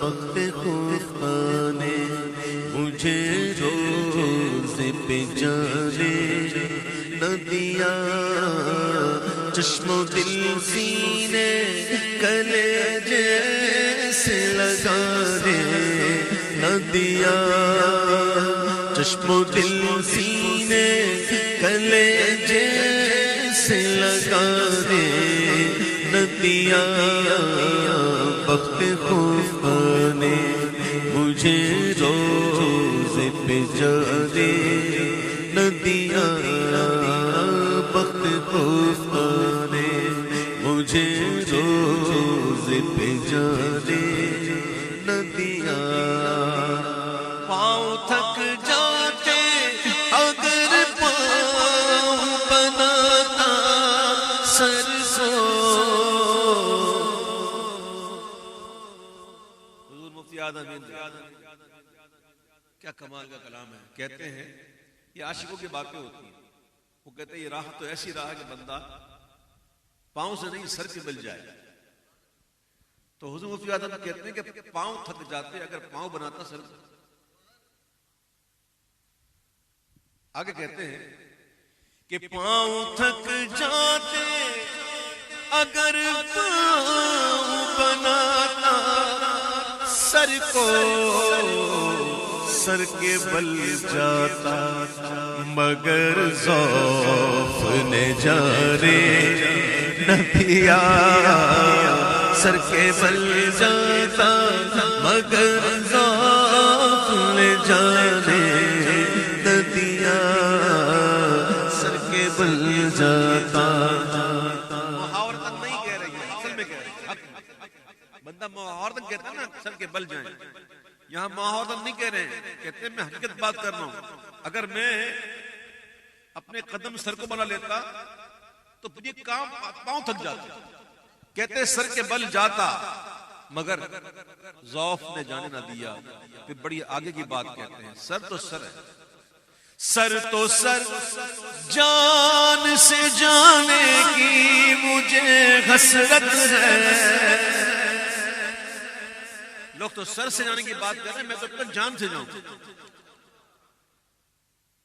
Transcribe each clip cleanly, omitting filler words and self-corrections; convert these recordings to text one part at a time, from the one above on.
وقت خفانے مجھے روز پہ جانے نہ دیا، چشم و دل سینے کلیجے سے لگانے نہ دیا، چشم و دل سینے کلیجے سے لگانے نہ دیا، وقت خفانے مجھے روز پہ جانے نہ دیا، وقت خفانے مجھے روز پہ جانے نہ دیا۔ پاؤں تھک جاتے اگر پاؤں بناتا سر کو، حضور مفتی اعظم کیا کمال کا کلام ہے۔ کہتے ہیں یہ عاشقوں کی باتیں ہوتی ہیں، وہ کہتے ہیں یہ راہ تو ایسی راہ ہے کہ بندہ پاؤں سے نہیں سر کے مل جائے۔ تو حضور مفتی اعظم کہتے ہیں کہ پاؤں تھک جاتے اگر پاؤں بناتا سر کو۔ آگے کہتے ہیں کہ پاؤں تھک جاتے اگر پاؤں بناتا سر کو، سر کے بل جاتا مگر ضعف نے جانے نہ دیا، سر کے بل جاتا مگر ضعف نے جانے نہ دیا، سر کے بل جاتا۔ محاورتن نہیں کہہ رہی ہے، اصل میں کہہ رہی ہے، بندہ محاورتن کہتا ہے نا سر کے بل جائیں، یہاں محاورتن نہیں کہہ رہے ہیں، کہتے ہیں میں حقیقت بات کر رہا ہوں۔ اگر میں اپنے قدم سر کو بنا لیتا تو یہ کام پاؤں تھک جاتا، کہتے ہیں سر کے بل جاتا مگر ضعف نے جانے نہ دیا۔ پھر بڑی آگے کی بات کہتے ہیں، سر تو سر ہے، سر تو سر جان سے جانے کی مجھے حسرت ہے۔ لوگ تو سر سے جانے کی بات کر رہے ہیں، میں تو اپنا جان سے جاؤں،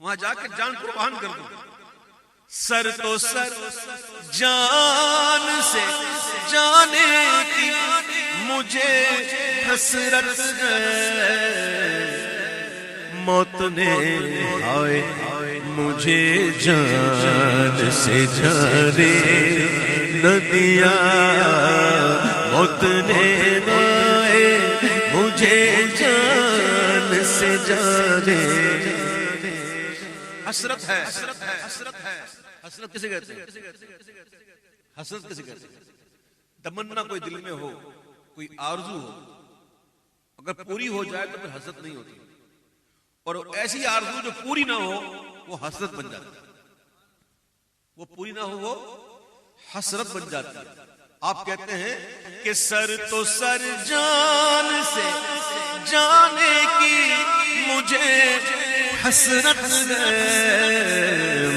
وہاں جا کے جان قربان کر دوں۔ سر تو سر جان سے جانے کی مجھے حسرت ہے، موت نے آئے مجھے جان سے جانے نہ دیا، موت نے آئے مجھے جان سے جانے۔ حسرت ہے، حسرت کسے کہتے ہیں؟ حسرت کسے کہتے ہیں؟ تمنا کوئی دل میں ہو، کوئی آرزو ہو، اگر پوری ہو جائے تو پھر حسرت نہیں ہوتی، اور ایسی آرزو جو پوری نہ ہو وہ حسرت بن جاتی ہے، وہ پوری نہ ہو وہ حسرت بن جاتی ہے۔ آپ کہتے ہیں کہ سر تو سر جان سے جانے کی مجھے حسرت ہے،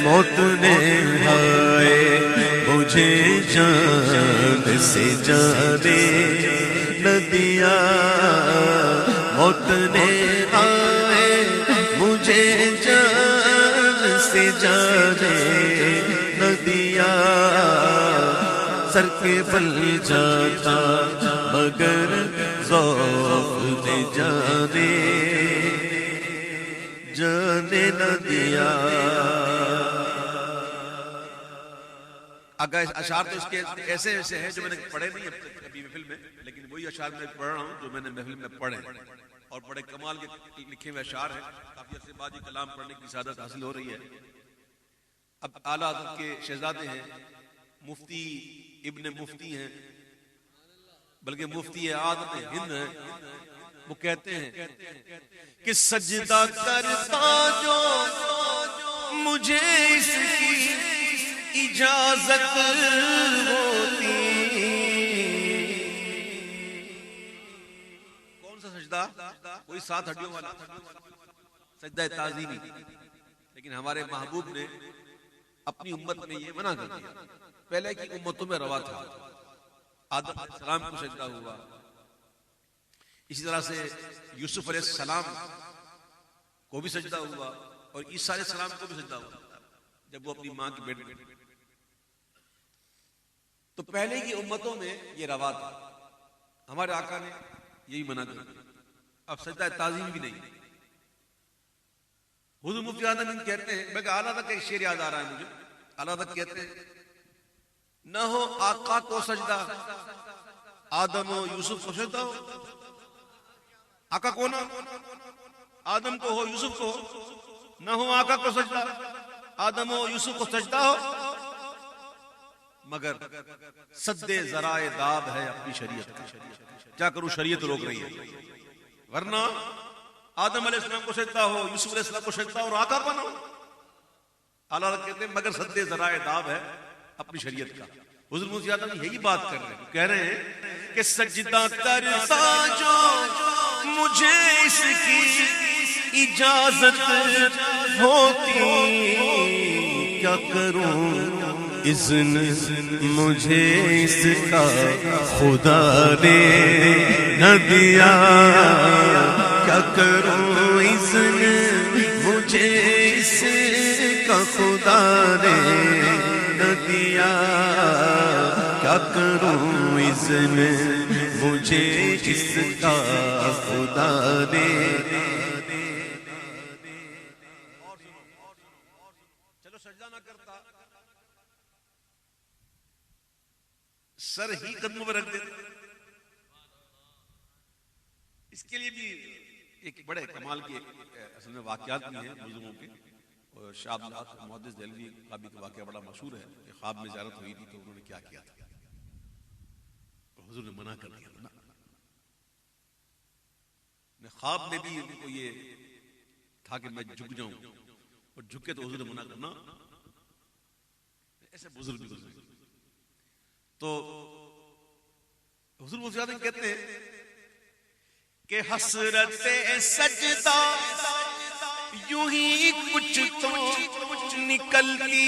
موت نے آئے مجھے جان سے جانے نہ دیا، موت نے آئے مجھے جان سے جانے نہ دیا، سر کے بل جاتا مگر ذوق نے جانے نہ دیا۔ اگر اشعار تو اس کے ایسے ایسے ہیں جو میں نے پڑھے نہیں ابھی محفل میں، لیکن وہی اشعار میں پڑھ رہا ہوں جو میں نے محفل میں پڑھے، اور بڑے کمال کے لکھے ہوئے اشعار ہیں۔ کافی عرصے بعد یہ کلام پڑھنے کی سعادت حاصل ہو رہی ہے۔ اب اعلیٰ حضرت کے شہزادے ہیں، مفتی ابن مفتی ہیں، بلکہ مفتی اعظم ہند ہیں، وہ کہتے ہیں کہ سجدہ کرتا جو مجھے اس کی اجازت ہوتی۔ کون سا سجدہ؟ کوئی 7 ہڈیوں والا سجدہ تعظیمی، لیکن ہمارے محبوب نے اپنی امت میں یہ منع کر دیا۔ پہلے کی امتوں میں روا تھا، آدم علیہ السلام کو سجدہ ہوا، اسی طرح سے یوسف علیہ السلام کو بھی سجدہ ہوا اور عیسیٰ علیہ السلام کو بھی سجدہ ہوا جب وہ اپنی ماں کی پیٹ میں. تو پہلے کی امتوں میں یہ روا تھا. ہمارے آقا نے یہی منع کر دیا. اب سجدہ تعظیم بھی نہیں. حضور مفتی اعظم کہتے ہیں, میں کہ اعلیٰ تک ایک شعر یاد آ رہا ہے مجھے, اعلیٰ تک کہتے ہیں نہ ہو آقا کو سجدہ آدم و یوسف کو سجدہ ہو. آقا کو نہ آدم کو ہو یوسف کو ہو, نہ ہو آقا کو سجدہ آدم و یوسف کو سجدہ ہو, مگر سد ذرائع داب ہے اپنی شریعت کا. کیا کروں, شریعت روک رہی ہے. ورنہ آدم علیہ السلام کو سجدہ ہو, یوسف علیہ السلام کو سجدہ ہو اور آقا بنو. اعلیٰ کہتے ہیں مگر سد ذرائع داب ہے اپنی شریعت کا. حضور مفتی اعظم یہی بات کر رہے ہیں, کہہ رہے ہیں کہ سجدہ کرتا جو مجھے اس کی اجازت ہوتی, کیا کروں اذن مجھے اس کا خدا نے نہ دیا. کیا کروں اذن مجھے اس کا خدا نے نہ دیا. کیا کروں اذن مجھے اس کا خدا نے. چلو سجدہ نہ کرتا, سر ہی قدموں میں رکھ دیتا. اس کے لیے بھی ایک بڑے کمال کے اصل میں واقعات بھی ہیں بزرگوں کے. اور شاہ عبداللہ محدث دہلوی کا بھی واقعہ بڑا مشہور ہے کہ خواب میں زیارت ہوئی تھی تو انہوں نے کیا کیا تھا, حضور نے منع کر دیا تھا. خواب میں بھی ان کو یہ تھا کہ میں جھک جاؤں, اور جھکے تو حضور نے منع کرنا. ایسے بزرگ بھی گزرے. تو حضور مفتی کہتے ہیں کہ حسرت سجدہ یوں ہی کچھ تو نکلتی,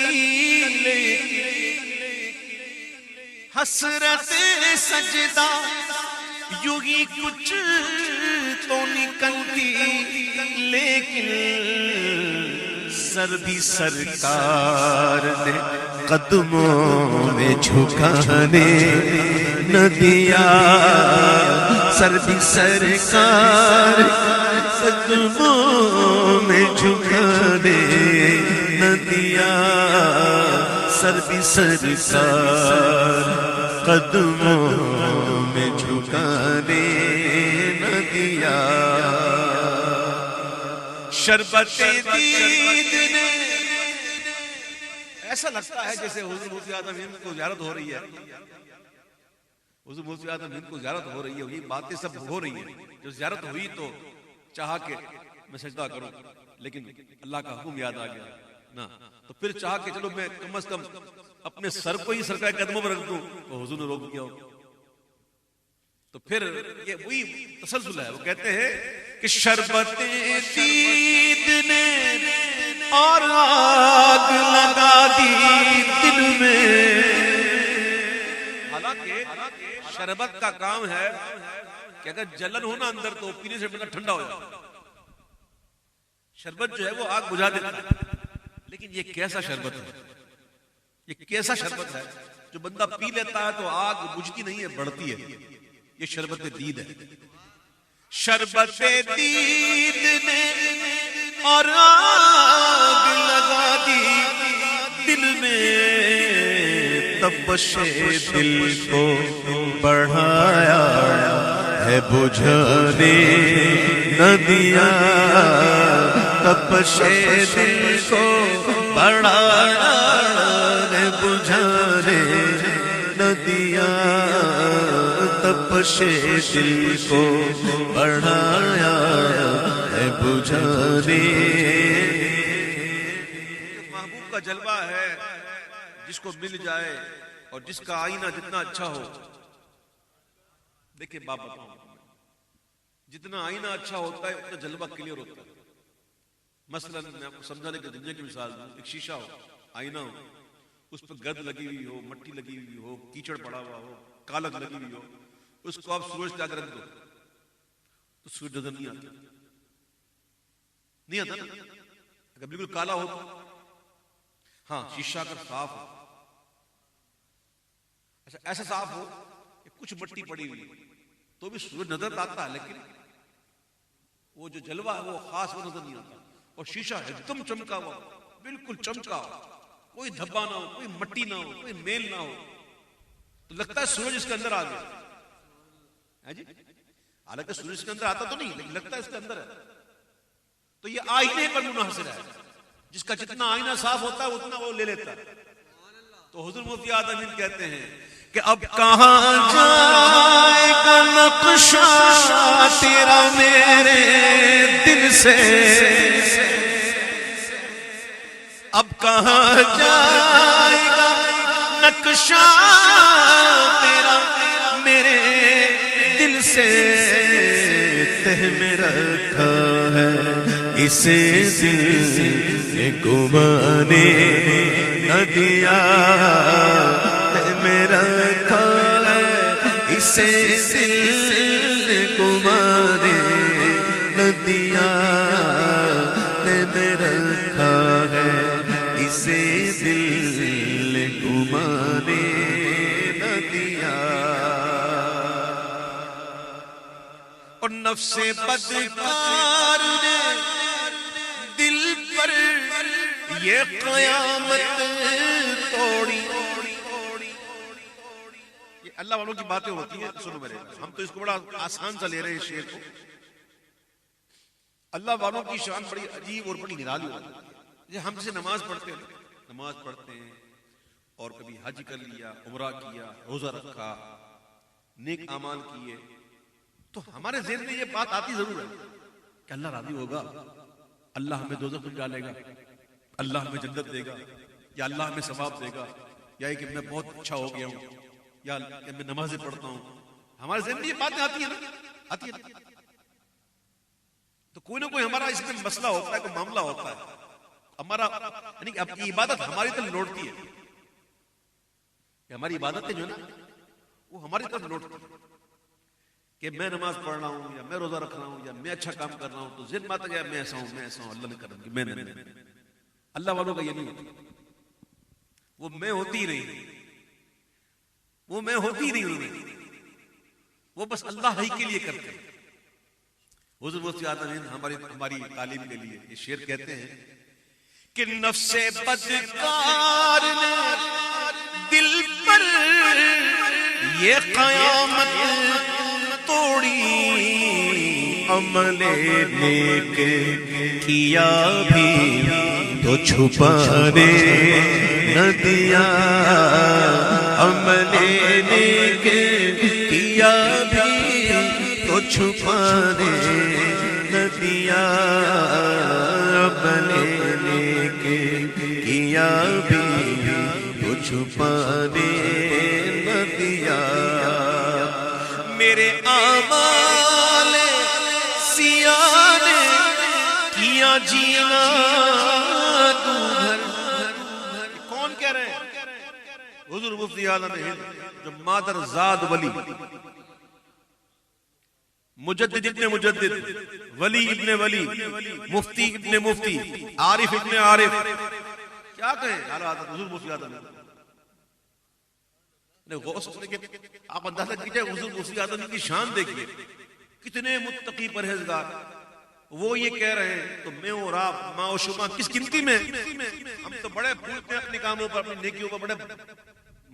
حسرت سجدہ یوں ہی کچھ تو نکلتی, لیکن سر بھی سرکار نے قدموں میں جھکانے نہ دیا. سر بھی سرکار قدموں میں جھکانے نہ دیا. سر بھی سرکار قدموں میں جھکانے نہ دیا. شربت دید نے, ایسا لگتا ہے جیسے حضور مفتی اعظم ہند کو زیارت ہو رہی ہے. حضور مفتی اعظم ہند کو زیارت ہو رہی ہے, یہ باتیں سب ہو رہی ہیں. جو زیارت ہوئی تو چاہا کہ میں سجدہ کروں, لیکن اللہ کا حکم یاد آ گیا نا, تو پھر چاہا کہ چلو میں کم از کم اپنے سر کو ہی سرکار قدموں پر رکھ دوں, تو حضور نے روک دیا ہو. تو پھر یہ وہی تسلسل ہے. وہ کہتے ہیں کہ شربت دید نے اور آگ لگا دی دل میں. حالانکہ شربت کا کام ہے کہ اگر جلن ہونا اندر تو پینے سے بندہ ٹھنڈا ہو جائے. شربت جو ہے وہ آگ بجھا دیتا ہے, لیکن یہ کیسا شربت ہے, یہ کیسا شربت ہے جو بندہ پی لیتا ہے تو آگ بجھتی نہیں ہے, بڑھتی ہے. یہ شربت دید ہے. شربت دید نے اور آگ لگا دی دل میں, تپش دل کو بڑھایا ہے بجھانے نہ دیا. تپش دل کو بڑھایا ہے بجھانے نہ دیا. تپش دل کو بڑھایا ہے بجھانے. محبوب کا جلوہ ہے جس کو مل جائے اور جس کا آئینہ جتنا اچھا ہو. دیکھیں بابا, جتنا آئینہ اچھا ہوتا ہے اتنا جلوہ کلیئر ہوتا ہے. مثلا میں آپ کو سمجھانے کے دنیا کی مثال دوں, ایک شیشہ ہو, آئینہ ہو, اس پہ گرد لگی ہوئی ہو, مٹی لگی ہوئی ہو, کیچڑ پڑا ہوا ہو, کالک لگی ہوئی ہو, اس کو آپ سورج سے آگ رکھ دو, تو سورج نظر نہیں آتا، نہیں آتا نا. اگر بالکل کالا ہو تو ہاں شیشہ اگر صاف ہو، اچھا ایسا صاف ہو کہ کچھ مٹی پڑی ہوئی تو بھی سورج نظر آتا ہے، لیکن وہ جو جلوہ ہے وہ خاص وہ نظر نہیں آتا. اور شیشہ ایک دم چمکا ہوا، بالکل چمکا ہو، کوئی دھبا نہ ہو، کوئی مٹی نہ ہو، کوئی میل نہ ہو، تو لگتا ہے سورج اس کے اندر آ گیا ہے جی. حالانکہ سورج اس کے اندر آتا تو نہیں، لیکن لگتا ہے اس کے اندر ہے. تو یہ آئینے پر منحصر ہے، جس کا جتنا آئینہ صاف ہوتا ہے اتنا وہ لے لیتا ہے. تو حضور مفتی اعظم ہند کہتے ہیں کہ اب کہاں جائے گا نقشہ تیرا میرے دل سے، اب کہاں جائے گا نقشہ تیرا میرے دل سے، تہ میں رکھا ہے اسے دل نے گمانے نہ دیا، تہ میں رکھا ہے اسے دل نے گمانے نہ دیا، تہ میں رکھا ہے اسے دل نے گمانے نہ دیا. اور نفس بدکار نے دل پر یہ قیامت توڑی. یہ اللہ والوں کی باتیں ہوتی ہیں. سنو میرے، ہم تو اس کو بڑا آسان سا لے رہے ہیں اس شعر کو. اللہ والوں کی شان بڑی عجیب اور بڑی نرالی ہوتی ہے. ہم سے نماز پڑھتے ہیں، نماز پڑھتے ہیں اور کبھی حج کر لیا، عمرہ کیا، روزہ رکھا، نیک اعمال کیے، تو ہمارے ذہن میں یہ بات آتی ضرور ہے کہ اللہ راضی ہوگا، اللہ ہمیں دوزخ میں ڈالے گا، اللہ ہمیں جنت دے گا، یا اللہ ہمیں ثواب دے گا، یا کہ میں بہت اچھا ہو گیا ہوں، یا کہ میں نمازیں پڑھتا ہوں. ہمارے ذہن میں یہ باتیں آتی ہیں نا، آتی ہیں. تو کوئی نہ کوئی ہمارا اس میں مسئلہ ہوتا ہے، کوئی معاملہ ہوتا ہے ہمارا، یعنی کہ اب یہ عبادت ہماری طرف لوٹتی ہے، کہ ہماری عبادتیں جو ہے نا وہ ہماری طرف لوٹتی ہے، کہ میں نماز پڑھ رہا ہوں، یا میں روزہ رکھ رہا ہوں، یا میں اچھا کام کر رہا ہوں، تو ذہن میں آتا ہے میں ایسا ہوں، میں ایسا ہوں، اللہ نے کرم کی میں نے. اللہ والوں کا یہ نہیں ہوتا، وہ میں ہوتی ہی نہیں، وہ میں ہوتی ہی نہیں انہوں، وہ بس اللہ ہی کے لیے کرتے ہیں. حضور مفتی اعظم ہند ہماری تعلیم کے لیے یہ شعر کہتے ہیں کہ نفس بدکار نے دل پر یہ قیامت توڑی، عمل نیک کیا بھی تو چھپانے نہ دیا، عمل نیک کیا بھی تو چھپانے نہ دیا، عمل نیک کیا بھی تو چھپانے نہ دیا. میرے اعمال سیاہ نے کیا جینا تو گھر. کون کہہ رہے ہیں؟ حضور مفتی اعظم ہند، جو مادر زاد ولی، مجدد ابن مجدد، ولی ابن ولی، مفتی ابن مفتی، عارف ابن عارف، کیا کہیں حالات حضور مفتی اعظم ہند. آپ اندازہ کیجئے حضور مفتی اعظم کی شان دیکھیے، کتنے متقی پرہیزگار، وہ یہ کہہ رہے ہیں تو میں اور آپ ماں و شما کس گنتی میں؟ ہم تو بڑے بھولتے ہیں اپنے کاموں پر، اپنی نیکیوں پر بڑے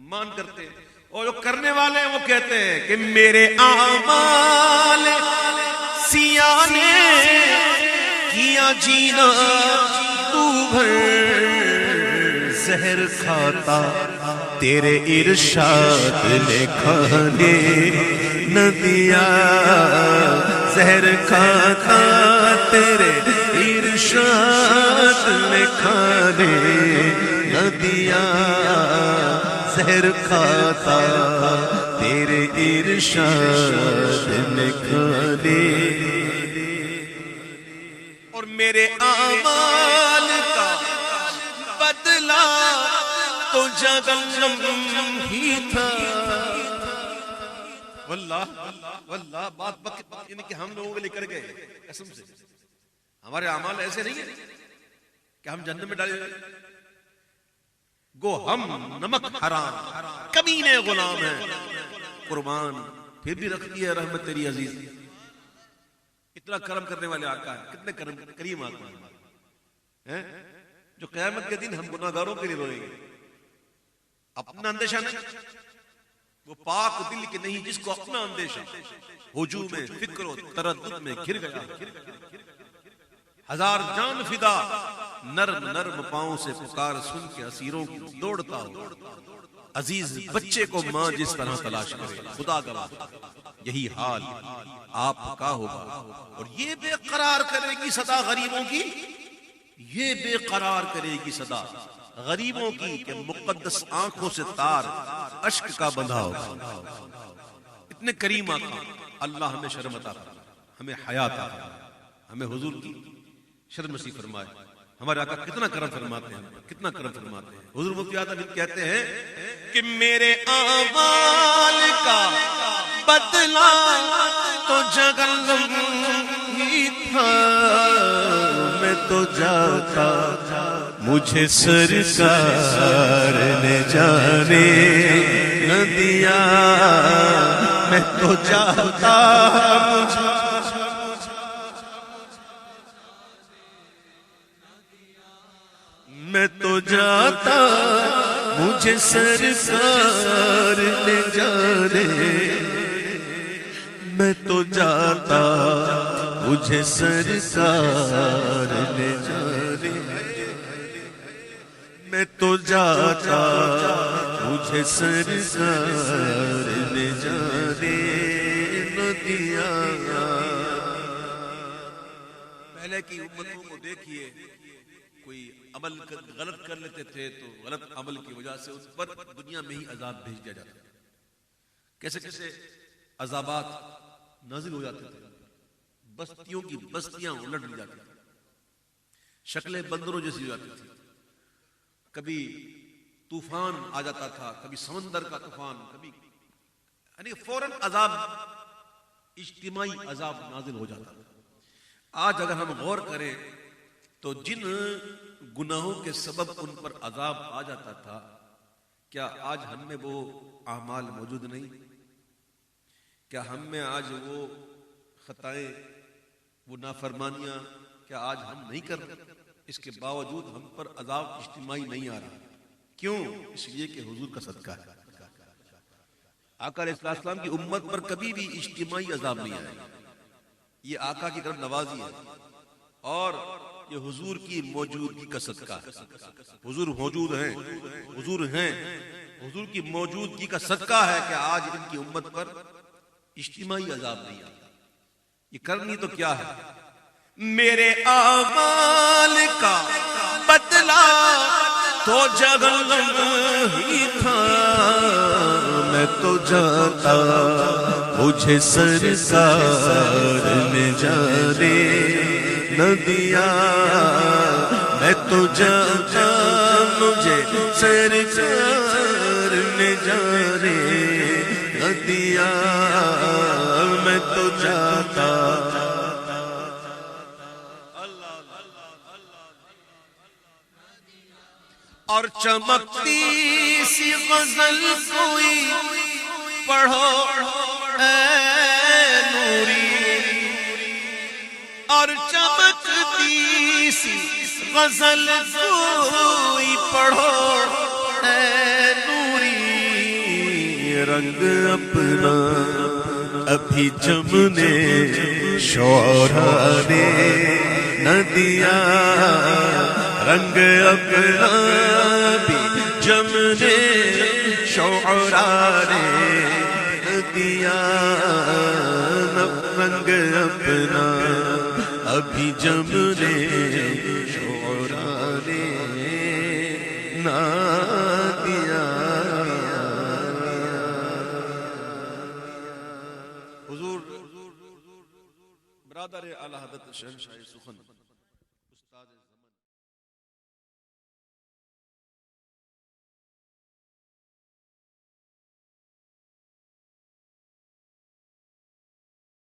مان کرتے ہیں، اور جو کرنے والے ہیں وہ کہتے ہیں کہ میرے اعمال سیاہ نے کیا جینا تو بھر، زہر کھاتا تیرے ارشاد نے کھانے نہ دیا، زہر کھاتا تیرے ارشاد نے کھانے نہ دیا، زہر کھاتا تیرے ارشاد نے کھانے. اور میرے اعمال کا بدلہ تو جہنم ہی تھا. واللہ بات یعنی کہ ہم لوگوں کے لیے کر گئے قسم سے. ہمارے اعمال ایسے نہیں ہیں کہ ہم جہنم میں ڈالے جائیں. گو ہم نمک حرام کمینے غلام ہیں قربان، پھر بھی رکھتی ہے رحمت تیری عزیز. اتنا کرم کرنے والے آقا ہیں، کتنے کریم آقا ہیں جو قیامت کے دن ہم گناہگاروں کے لیے روئیں گے. اپنا اندیشہ نہیں، وہ پاک دل کے نہیں جس کو اپنا اندیشہ ہجوم میں فکر و تردد میں گر گیا. ہزار جان فدا نرم نرم پاؤں سے پکار سن کے اسیروں کو دوڑتا ہو. عزیز بچے کو ماں جس طرح تلاش کرے، خدا گواہ یہی حال آپ کا ہوگا. اور یہ بے قرار کرے گی صدا غریبوں کی، یہ بے قرار کرے گی صدا غریبوں کی کہ مقدس آنکھوں سے تار اشک کا بندھا ہوگا. اتنے کریم آقا. اللہ ہمیں شرم عطا فرمائے، ہمیں حیا عطا فرمائے، ہمیں حضور کی شرم نصیب فرمائے. ہمارے آقا کتنا کرم فرماتے ہیں، کتنا کرم فرماتے ہیں. حضور مفتی اعظم کہتے ہیں کہ میرے اعمال کا بدلہ تو جہنم ہی تھا، میں تو جاتا مجھے سرکار نے جانے نہ دیا. میں تو جاتا میں تو جاتا مجھے سرکار نے جانے. میں تو جاتا مجھے سرکار نے جانے. میں تو جاتا مجھے سرکار نے جانے نہ دیا. پہلے کی امتوں کو دیکھیے، کوئی عمل غلط کر لیتے تھے تو غلط عمل کی وجہ سے اس پر دنیا میں ہی عذاب بھیج دیا جاتا تھا. کیسے کیسے عذابات نازل ہو جاتے تھے، بستیوں کی بستیاں الٹ لی جاتی تھیں، شکلیں بندروں جیسی ہو جاتی تھی. کبھی طوفان آ جاتا تھا، کبھی سمندر کا طوفان، کبھی یعنی فوراً عذاب، اجتماعی عذاب نازل ہو جاتا تھا. آج اگر ہم غور کریں تو جن گناہوں کے سبب ان پر عذاب آ جاتا تھا، کیا آج ہم میں وہ اعمال موجود نہیں؟ کیا ہم میں آج وہ خطائیں، وہ نافرمانیاں کیا آج ہم نہیں کر رہے؟ اس کے باوجود ہم پر عذاب اجتماعی نہیں آ رہا. کیوں؟ اس لیے کہ حضور کا صدقہ ہے. آقا علیہ السلام کی امت پر کبھی بھی اجتماعی عذاب نہیں آیا. یہ آقا کی طرف نوازی ہے اور یہ حضور کی موجودگی کا صدقہ ہے. حضور موجود ہیں، حضور ہیں، حضور کی موجودگی کا صدقہ ہے کہ آج ان کی امت پر اجتماعی عذاب نہیں آتا. یہ کرنی تو کیا ہے؟ میرے اعمال کا بدلہ تو جہنم ہی تھا، میں تو جاتا مجھے سرکار نے جانے نہ دیا. میں تو جاتا مجھے سرکار نے جانے نہ دیا. میں تو جاتا. اور چمکتی سی غزل کوئی پڑھو اے نوری، اور چمکتی سی غزل کوئی پڑھو اے نوری. رنگ اپنا ابھی جمنے شعراء نے نہ دیا. رنگ اپنا بھی جمنے شعراء نے دیا. رنگ اپنا ابھی جمنے شعراء نے نہ دیا. حضور برادر اعلی حضرت شہنشاہ سخن